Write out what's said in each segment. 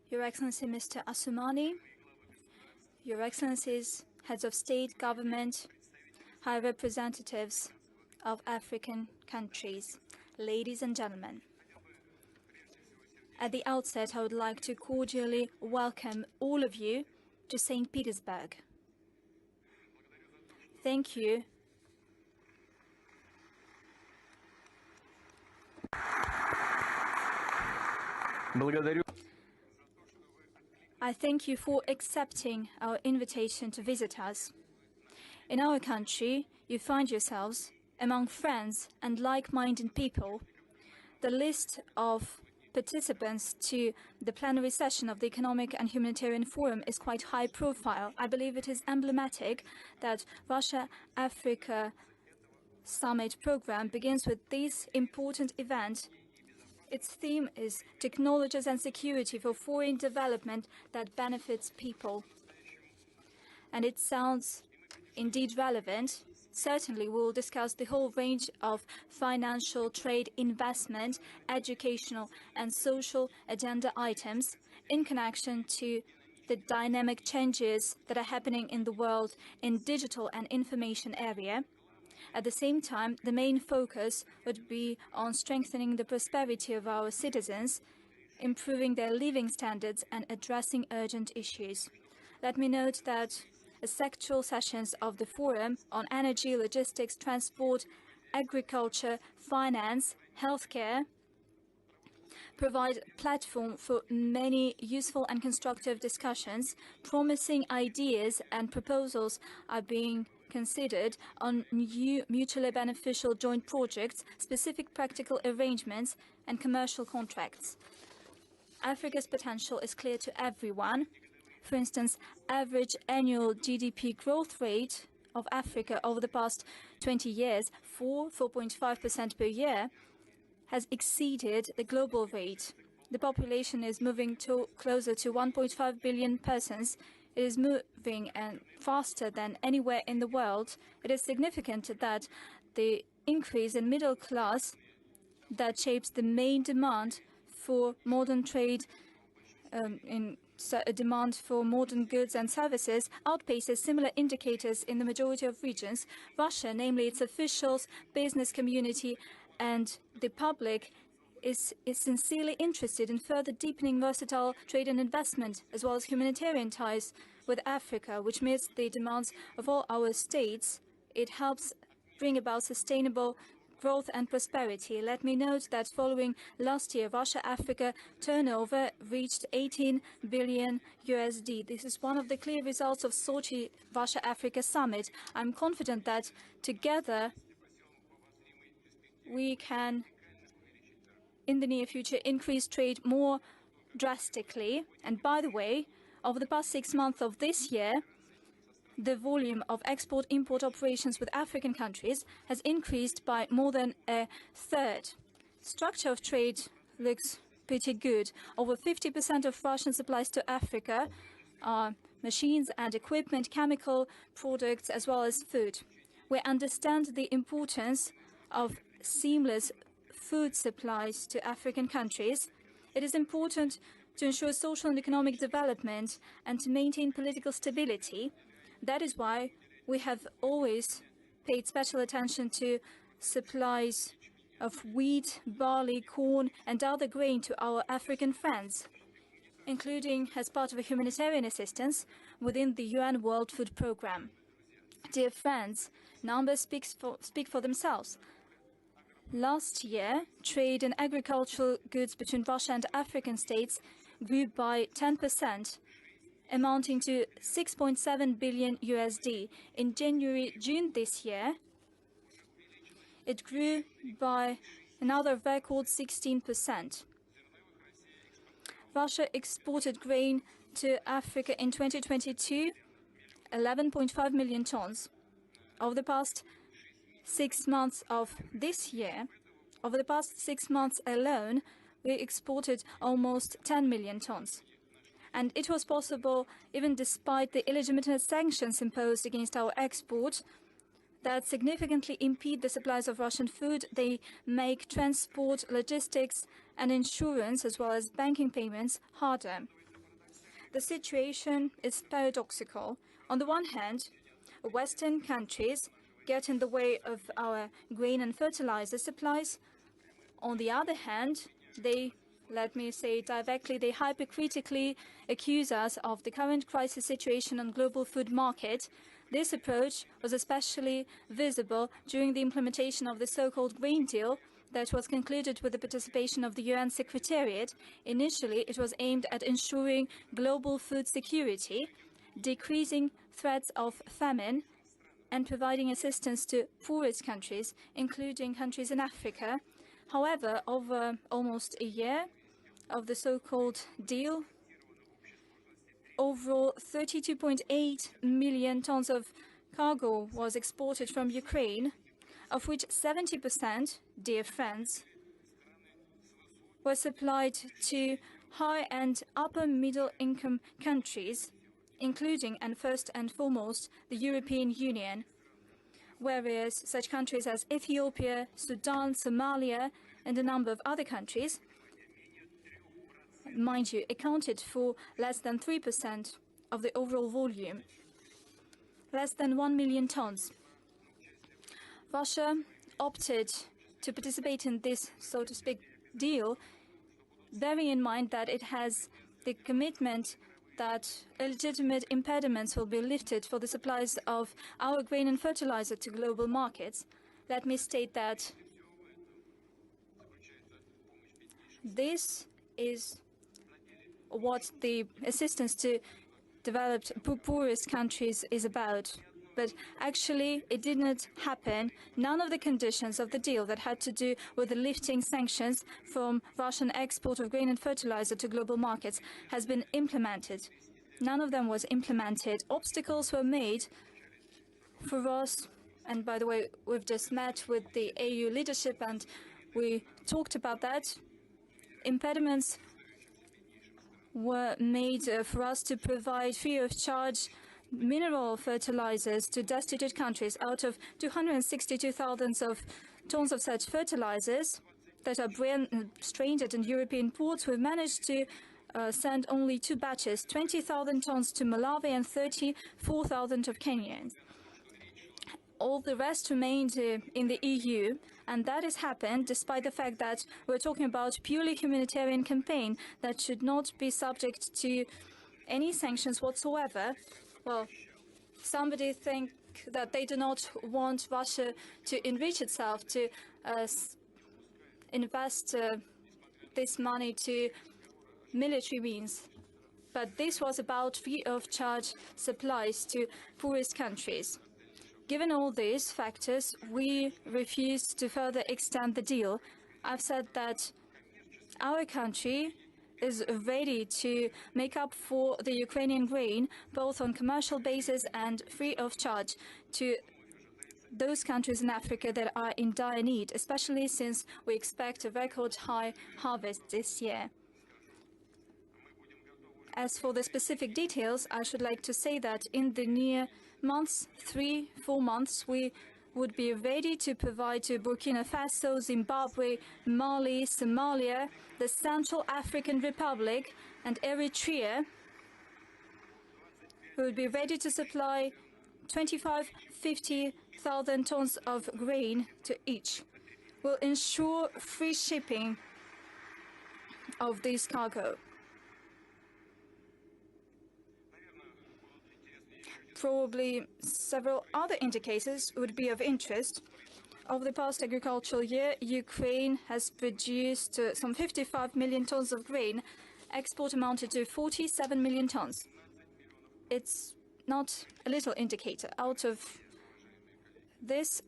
Your Excellency Mr. Assoumani, Your Excellencies, Heads of State, Government, High Representatives of African countries, ladies and gentlemen. At the outset, I would like to cordially welcome all of you to St. Petersburg. Thank you. I thank you for accepting our invitation to visit us. In our country, you find yourselves among friends and like-minded people. The list of participants to the plenary session of the Economic and Humanitarian Forum is quite high profile. I believe it is emblematic that Russia-Africa Summit program begins with this important event. Its theme is Technologies and Security for Foreign Development that Benefits People. And it sounds indeed relevant. Certainly, we will discuss the whole range of financial, trade, investment, educational and social agenda items in connection to the dynamic changes that are happening in the world in digital and information area. At the same time, the main focus would be on strengthening the prosperity of our citizens, improving their living standards and addressing urgent issues. Let me note that the sectoral sessions of the forum on energy, logistics, transport, agriculture, finance, healthcare provide a platform for many useful and constructive discussions. Promising ideas and proposals are being considered on new mutually beneficial joint projects, specific practical arrangements and commercial contracts. Africa's potential is clear to everyone. For instance, average annual GDP growth rate of Africa over the past 20 years, 4.5% per year, has exceeded the global rate. The population is moving closer to 1.5 billion persons. It is moving faster than anywhere in the world. It is significant that the increase in middle class that shapes the main demand for modern trade a demand for modern goods and services outpaces similar indicators in the majority of regions. Russia, namely its officials, business community, and the public, is sincerely interested in further deepening versatile trade and investment, as well as humanitarian ties with Africa, which meets the demands of all our states. It helps bring about sustainable growth and prosperity. Let me note that following last year, Russia-Africa turnover reached 18 billion USD. This is one of the clear results of Sochi Russia-Africa Summit. I'm confident that together we can, in the near future, increase trade more drastically. And by the way, over the past 6 months of this year, the volume of export-import operations with African countries has increased by more than a third. Structure of trade looks pretty good. Over 50% of Russian supplies to Africa are machines and equipment, chemical products, as well as food. We understand the importance of seamless food supplies to African countries. It is important to ensure social and economic development and to maintain political stability. That is why we have always paid special attention to supplies of wheat, barley, corn, and other grain to our African friends, including as part of a humanitarian assistance within the UN World Food Programme. Dear friends, numbers speak for themselves. Last year, trade in agricultural goods between Russia and African states grew by 10%, amounting to 6.7 billion USD. In January-June this year, it grew by another record 16%. Russia exported grain to Africa in 2022, 11.5 million tons. Over the past 6 months of this year, over the past 6 months alone, we exported almost 10 million tons. And it was possible even despite the illegitimate sanctions imposed against our export that significantly impede the supplies of Russian food. They make transport, logistics, and insurance, as well as banking payments, harder. The situation is paradoxical. On the one hand, Western countries get in the way of our grain and fertilizer supplies. On the other hand, they, let me say directly, they hypocritically accuse us of the current crisis situation on global food market. This approach was especially visible during the implementation of the so-called Green Deal that was concluded with the participation of the UN Secretariat. Initially, it was aimed at ensuring global food security, decreasing threats of famine, and providing assistance to poorest countries, including countries in Africa. However, over almost a year of the so-called deal, overall 32.8 million tons of cargo was exported from Ukraine, of which 70%, dear friends, were supplied to high and upper middle income countries, including and first and foremost the European Union, whereas such countries as Ethiopia, Sudan, Somalia, and a number of other countries, mind you, accounted for less than 3% of the overall volume, less than 1 million tons. Russia opted to participate in this, so to speak, deal, bearing in mind that it has the commitment that illegitimate impediments will be lifted for the supplies of our grain and fertilizer to global markets. Let me state that this is what the assistance to developed poorest countries is about. But actually, it did not happen. None of the conditions of the deal that had to do with the lifting sanctions from Russian export of grain and fertilizer to global markets has been implemented. None of them was implemented. Obstacles were made for us. And by the way, we've just met with the AU leadership and we talked about that. Impediments were made for us to provide free of charge mineral fertilizers to destitute countries. Out of 262,000 tons of such fertilizers that are stranded in European ports, we've managed to send only 2 batches, 20,000 tons to Malawi and 34,000 of Kenyans. All the rest remained in the EU, and that has happened despite the fact that we're talking about purely humanitarian campaign that should not be subject to any sanctions whatsoever. Well, somebody think that they do not want Russia to enrich itself, to invest this money to military means. But this was about free of charge supplies to poorest countries. Given all these factors, we refused to further extend the deal. I've said that our country is ready to make up for the Ukrainian grain, both on commercial basis and free of charge, to those countries in Africa that are in dire need, especially since we expect a record high harvest this year. As for the specific details, I should like to say that in the near months, 3-4 months, we would be ready to provide to Burkina Faso, Zimbabwe, Mali, Somalia, the Central African Republic, and Eritrea. We would be ready to supply 50,000 tons of grain to each. We'll ensure free shipping of this cargo. Probably several other indicators would be of interest. Over the past agricultural year, Ukraine has produced some 55 million tons of grain. Export amounted to 47 million tons. It's not a little indicator. Out of this,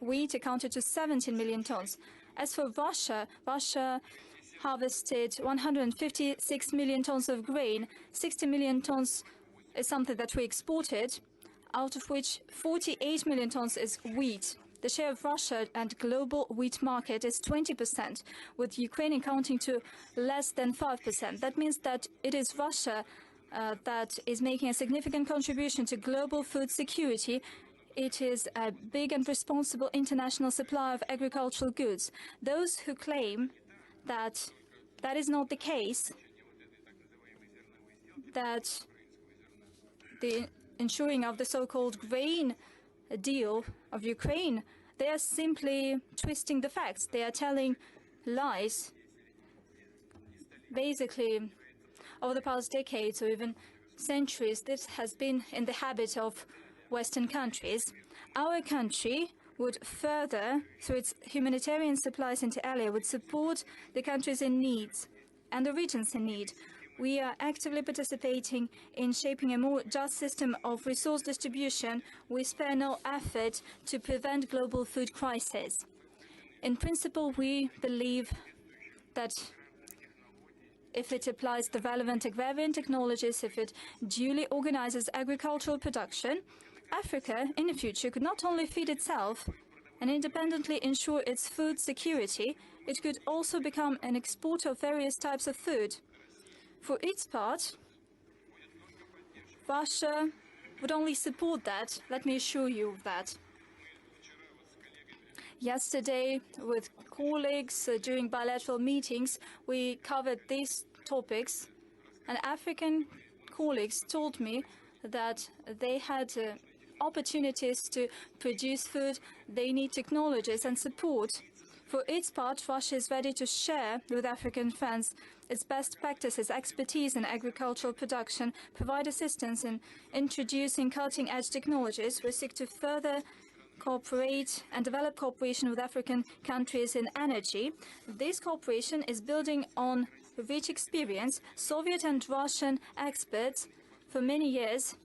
wheat accounted to 17 million tons. As for Russia, Russia harvested 156 million tons of grain. 60 million tons is something that we exported, out of which 48 million tons is wheat. The share of Russia and global wheat market is 20%, with Ukraine accounting to less than 5%. That means that it is Russia that is making a significant contribution to global food security. It is a big and responsible international supplier of agricultural goods. Those who claim that that is not the case that the ensuring of the so-called grain deal of Ukraine, they are simply twisting the facts. They are telling lies. Basically, over the past decades or even centuries, this has been in the habit of Western countries. Our country would further, through its humanitarian supplies inter alia, would support the countries in need and the regions in need. We are actively participating in shaping a more just system of resource distribution. We spare no effort to prevent global food crisis. In principle, we believe that if it applies the relevant agrarian technologies, if it duly organizes agricultural production, Africa in the future could not only feed itself and independently ensure its food security, it could also become an exporter of various types of food. For its part, Russia would only support that. Let me assure you of that. Yesterday, with colleagues during bilateral meetings, we covered these topics, and African colleagues told me that they had opportunities to produce food. They need technologies and support. For its part, Russia is ready to share with African friends its best practices, expertise in agricultural production, provide assistance in introducing cutting-edge technologies. We seek to further cooperate and develop cooperation with African countries in energy. This cooperation is building on rich experience. Soviet and Russian experts for many years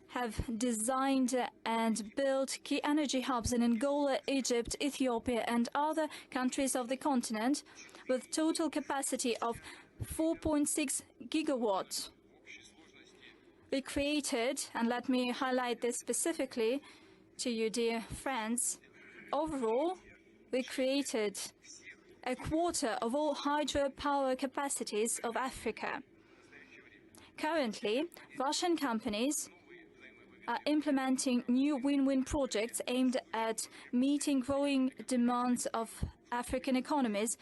have designed and built key energy hubs in Angola, Egypt, Ethiopia, and other countries of the continent with total capacity of 4.6 gigawatts. We created, and let me highlight this specifically to you, dear friends, overall, we created a quarter of all hydropower capacities of Africa. Currently, Russian companies are implementing new win-win projects aimed at meeting growing demands of African economies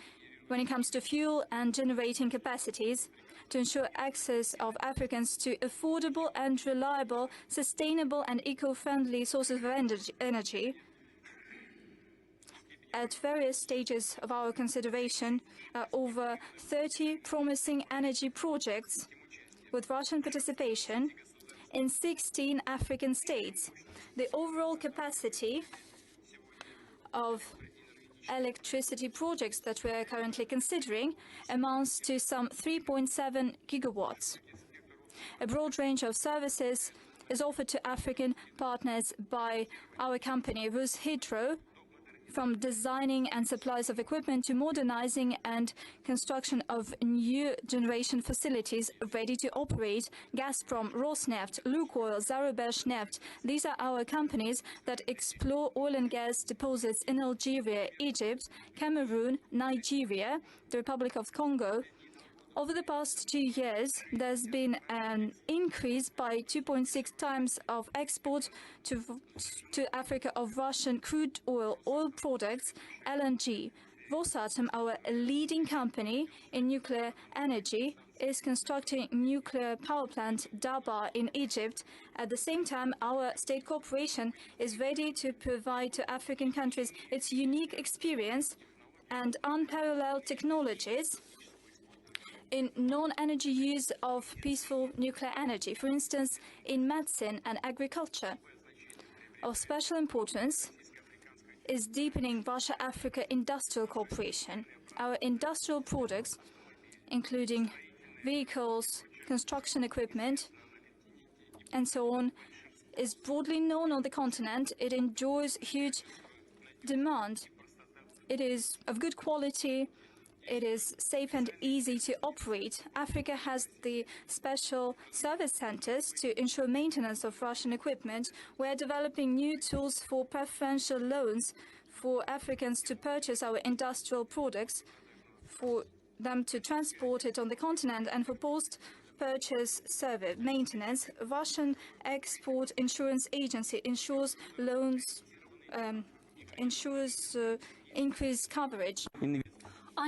when it comes to fuel and generating capacities to ensure access of Africans to affordable and reliable, sustainable and eco-friendly sources of energy. At various stages of our consideration, over 30 promising energy projects with Russian participation in 16 African states. The overall capacity of electricity projects that we are currently considering amounts to some 3.7 gigawatts. A broad range of services is offered to African partners by our company, Hydro, from designing and supplies of equipment to modernizing and construction of new generation facilities ready to operate. Gazprom, Rosneft, Lukoil, Zarubezhneft. These are our companies that explore oil and gas deposits in Algeria, Egypt, Cameroon, Nigeria, the Republic of Congo. Over the past 2 years, there's been an increase by 2.6 times of export to Africa of Russian crude oil, oil products, LNG. Rosatom, our leading company in nuclear energy, is constructing nuclear power plant Daba in Egypt. At the same time, our state corporation is ready to provide to African countries its unique experience and unparalleled technologies in non-energy use of peaceful nuclear energy, for instance, in medicine and agriculture. Of special importance is deepening Russia-Africa industrial cooperation. Our industrial products, including vehicles, construction equipment, and so on, is broadly known on the continent. It enjoys huge demand. It is of good quality. It is safe and easy to operate. Africa has the special service centers to ensure maintenance of Russian equipment. We're developing new tools for preferential loans for Africans to purchase our industrial products, for them to transport it on the continent, and for post-purchase service maintenance. Russian Export Insurance Agency ensures loans, increased coverage.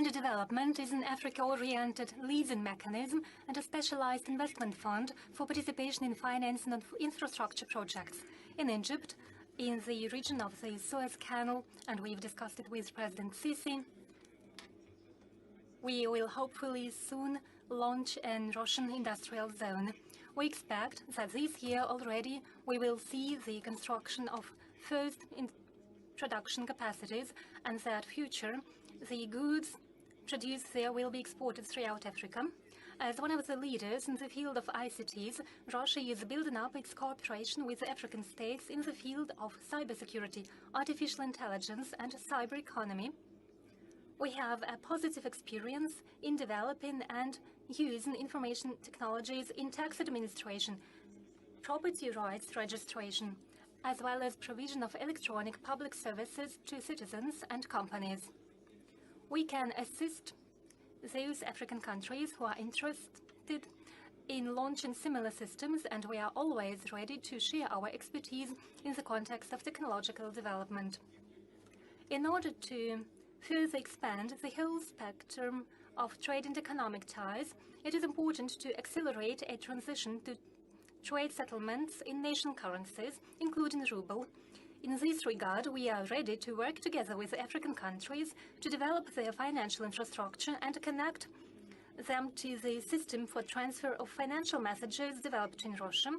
Under development is an Africa-oriented leasing mechanism and a specialized investment fund for participation in financing of infrastructure projects. In Egypt, in the region of the Suez Canal, and we've discussed it with President Sisi, we will hopefully soon launch a Russian industrial zone. We expect that this year already we will see the construction of first production capacities, and that future the goods produced there will be exported throughout Africa. As one of the leaders in the field of ICTs, Russia is building up its cooperation with African states in the field of cybersecurity, artificial intelligence, and cyber economy. We have a positive experience in developing and using information technologies in tax administration, property rights registration, as well as provision of electronic public services to citizens and companies. We can assist those African countries who are interested in launching similar systems, and we are always ready to share our expertise in the context of technological development. In order to further expand the whole spectrum of trade and economic ties, it is important to accelerate a transition to trade settlements in nation currencies, including ruble. In this regard, we are ready to work together with African countries to develop their financial infrastructure and connect them to the system for transfer of financial messages developed in Russia.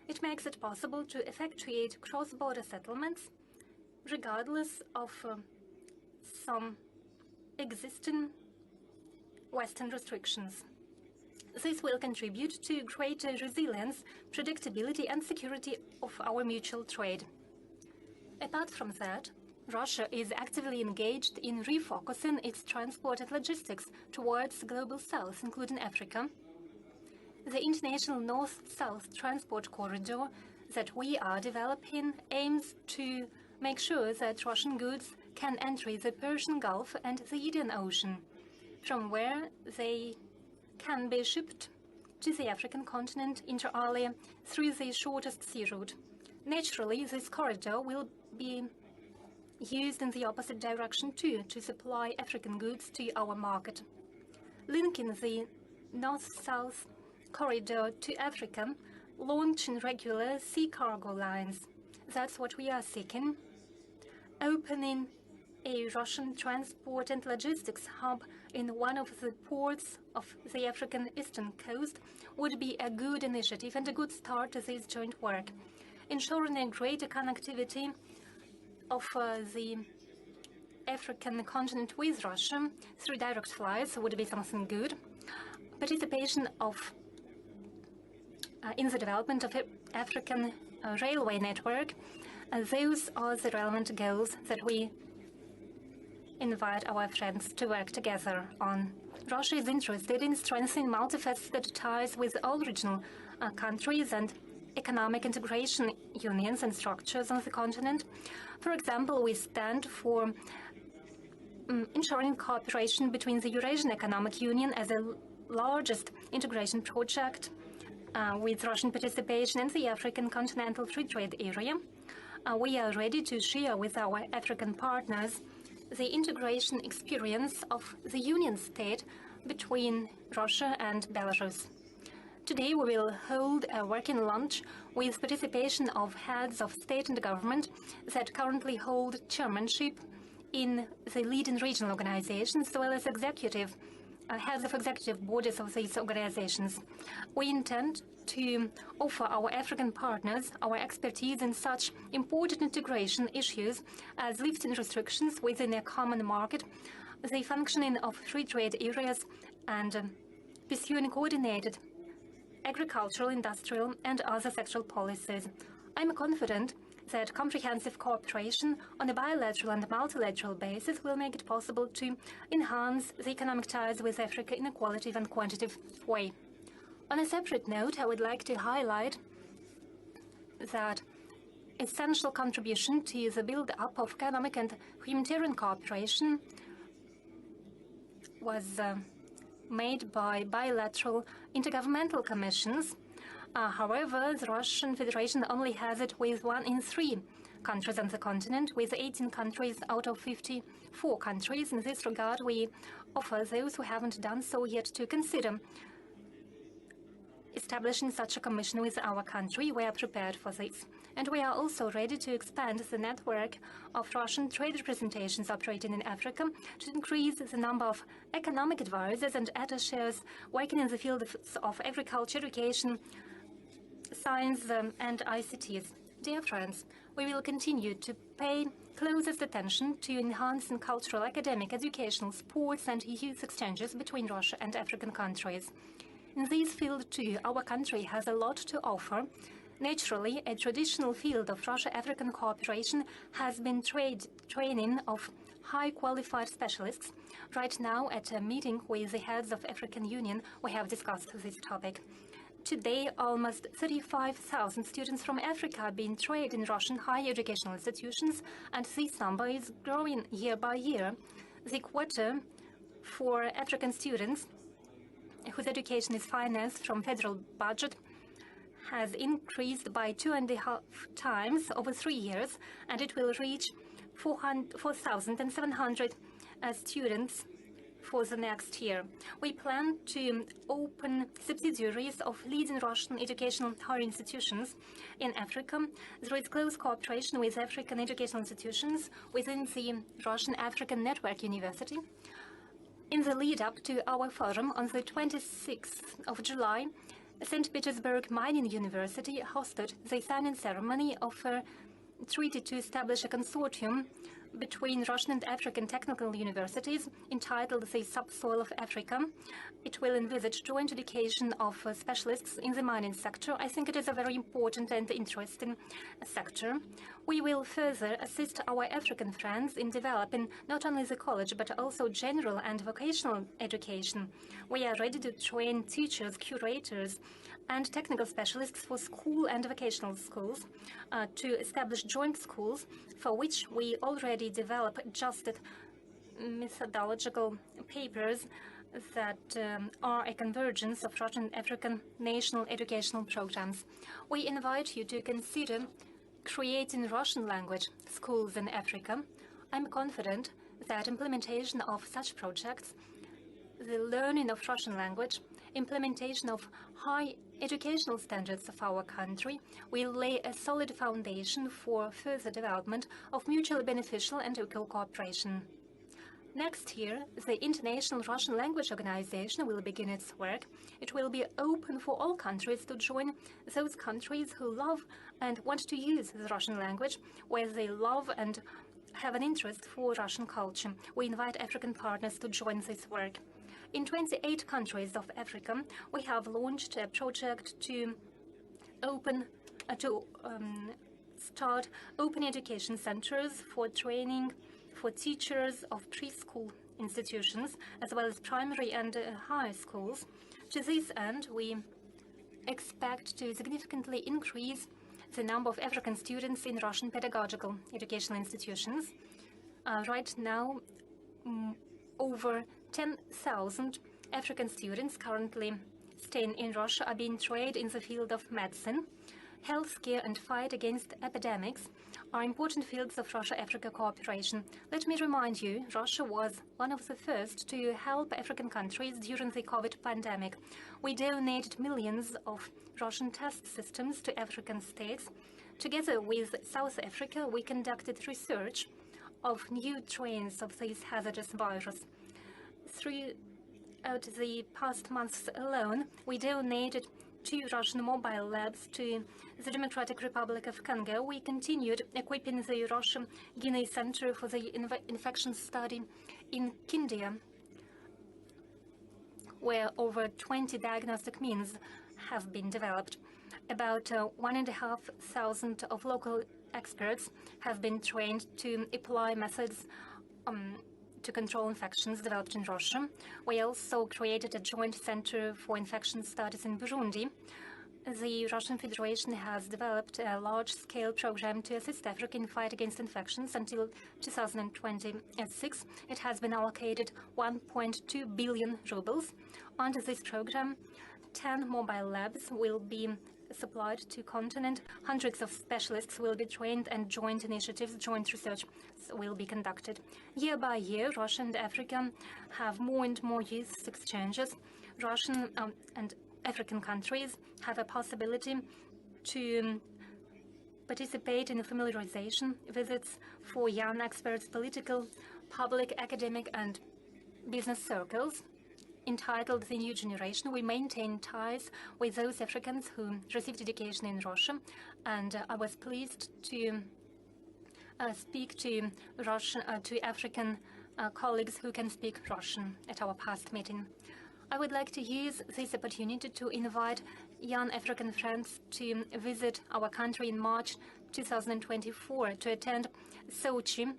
It makes it possible to effectuate cross-border settlements regardless of some existing Western restrictions. This will contribute to greater resilience, predictability, and security of our mutual trade. Apart from that, Russia is actively engaged in refocusing its transport and logistics towards Global South, including Africa. The international North-South transport corridor that we are developing aims to make sure that Russian goods can enter the Persian Gulf and the Indian Ocean, from where they can be shipped to the African continent inter alia through the shortest sea route. Naturally, this corridor will be used in the opposite direction too, to supply African goods to our market. Linking the North-South corridor to Africa, launching regular sea cargo lines. That's what we are seeking. Opening a Russian transport and logistics hub in one of the ports of the African eastern coast would be a good initiative and a good start to this joint work. Ensuring a greater connectivity of the African continent with Russia through direct flights would be something good. Participation of in the development of African railway network, those are the relevant goals that we invite our friends to work together on. Russia is interested in strengthening multifaceted ties with all regional countries and economic integration unions and structures on the continent. For example, we stand for ensuring cooperation between the Eurasian Economic Union as the largest integration project with Russian participation in the African Continental Free Trade Area. We are ready to share with our African partners the integration experience of the Union State between Russia and Belarus. Today we will hold a working lunch with participation of heads of state and government that currently hold chairmanship in the leading regional organizations, as well as heads of executive bodies of these organizations. We intend to offer our African partners our expertise in such important integration issues as lifting restrictions within a common market, the functioning of free trade areas, and pursuing coordinated agricultural, industrial, and other sectoral policies. I'm confident that comprehensive cooperation on a bilateral and multilateral basis will make it possible to enhance the economic ties with Africa in a qualitative and quantitative way. On a separate note, I would like to highlight that essential contribution to the build-up of economic and humanitarian cooperation was made by bilateral intergovernmental commissions. However, the Russian Federation only has it with 1 in 3 countries on the continent, with 18 countries out of 54 countries. In this regard, we offer those who haven't done so yet to consider establishing such a commission with our country. We are prepared for this. And we are also ready to expand the network of Russian trade representations operating in Africa to increase the number of economic advisors and attachés working in the field of agriculture, education, science, and ICTs. Dear friends, we will continue to pay closest attention to enhancing cultural, academic, educational, sports, and youth exchanges between Russia and African countries. In this field, too, our country has a lot to offer. Naturally, a traditional field of Russia-African cooperation has been training of high-qualified specialists. Right now, at a meeting with the heads of African Union, we have discussed this topic. Today, almost 35,000 students from Africa are being trained in Russian higher educational institutions, and this number is growing year by year. The quota for African students whose education is financed from federal budget has increased by 2.5 times over 3 years, and it will reach 4,700 students for the next year. We plan to open subsidiaries of leading Russian educational higher institutions in Africa. There is close cooperation with African educational institutions within the Russian-African Network University. In the lead-up to our forum on the 26th of July, St. Petersburg Mining University hosted the signing ceremony of a treaty to establish a consortium between Russian and African technical universities entitled the Subsoil of Africa. It will envisage joint education of specialists in the mining sector. I think it is a very important and interesting sector. We will further assist our African friends in developing not only the college but also general and vocational education. We are ready to train teachers, curators, and technical specialists for school and vocational schools, to establish joint schools for which we already develop adjusted methodological papers that are a convergence of Russian and African national educational programs. We invite you to consider creating Russian language schools in Africa. I'm confident that implementation of such projects, the learning of Russian language, implementation of high educational standards of our country will lay a solid foundation for further development of mutually beneficial and equal cooperation. Next year, the International Russian Language Organization will begin its work. It will be open for all countries to join those countries who love and want to use the Russian language, where they love and have an interest for Russian culture. We invite African partners to join this work. In 28 countries of Africa, we have launched a project to start open education centers for training for teachers of preschool institutions, as well as primary and high schools. To this end, we expect to significantly increase the number of African students in Russian pedagogical educational institutions. Right now, over 10,000 African students currently staying in Russia are being trained in the field of medicine. Healthcare and fight against epidemics are important fields of Russia-Africa cooperation. Let me remind you, Russia was one of the first to help African countries during the COVID pandemic. We donated millions of Russian test systems to African states. Together with South Africa, we conducted research of new strains of this hazardous virus. Throughout the past months alone, we donated 2 Russian mobile labs to the Democratic Republic of Congo. We continued equipping the Russian Guinea Center for the infection study in Kindia, where over 20 diagnostic means have been developed. About 1,500 of local experts have been trained to apply methods to control infections developed in Russia. We also created a joint center for infection studies in Burundi. The Russian Federation has developed a large-scale program to assist Africa in fight against infections until 2026. It has been allocated 1.2 billion rubles. Under this program, 10 mobile labs will be supplied to continent. Hundreds of specialists will be trained and joint initiatives, joint research will be conducted. Year by year, Russia and Africa have more and more youth exchanges. Russian and African countries have a possibility to participate in familiarization visits for young experts, political, public, academic and business circles. Entitled The New Generation, we maintain ties with those Africans who received education in Russia, and I was pleased to speak to African colleagues who can speak Russian at our past meeting. I would like to use this opportunity to invite young African friends to visit our country in March 2024 to attend Sochi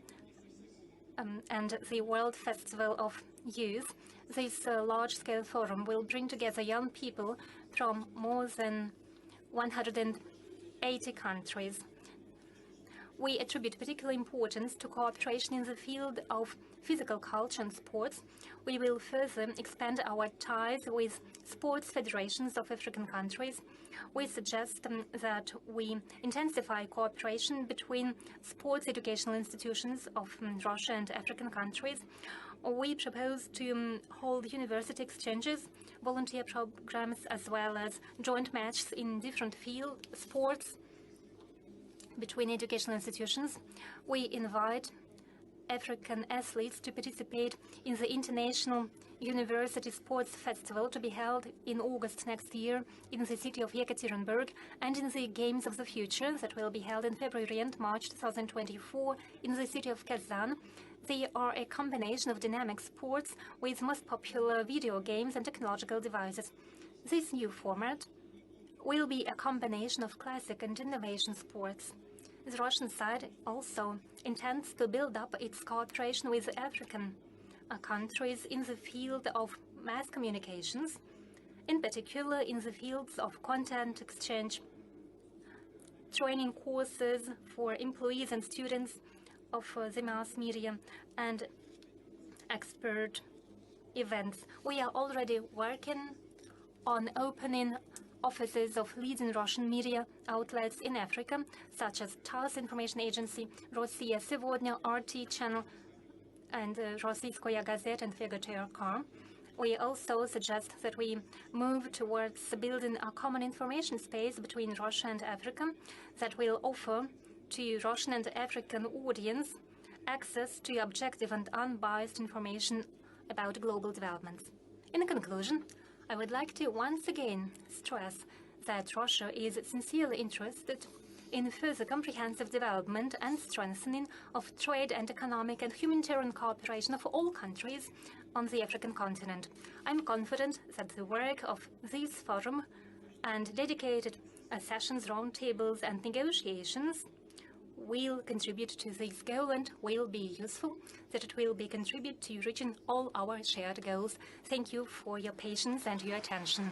and the World Festival of Youth. This large-scale forum will bring together young people from more than 180 countries. We attribute particular importance to cooperation in the field of physical culture and sports. We will further expand our ties with sports federations of African countries. We suggest that we intensify cooperation between sports educational institutions of Russia and African countries. We propose to hold university exchanges, volunteer programs, as well as joint matches in different field sports between educational institutions. We invite African athletes to participate in the International University Sports Festival to be held in August next year in the city of Yekaterinburg, and in the Games of the Future that will be held in February and March 2024 in the city of Kazan. They are a combination of dynamic sports with most popular video games and technological devices. This new format will be a combination of classic and innovation sports. The Russian side also intends to build up its cooperation with African countries in the field of mass communications, in particular in the fields of content exchange, training courses for employees and students of the mass media, and expert events. We are already working on opening offices of leading Russian media outlets in Africa, such as TASS Information Agency, Rossiya Сегодня, RT Channel, and Rossiyskaya Gazeta and VGTRK. We also suggest that we move towards building a common information space between Russia and Africa that will offer to Russian and African audience access to objective and unbiased information about global developments. In conclusion, I would like to once again stress that Russia is sincerely interested in further comprehensive development and strengthening of trade and economic and humanitarian cooperation of all countries on the African continent. I'm confident that the work of this forum and dedicated sessions, roundtables and negotiations will contribute to this goal and will be useful, that it will be contribute to reaching all our shared goals. Thank you for your patience and your attention.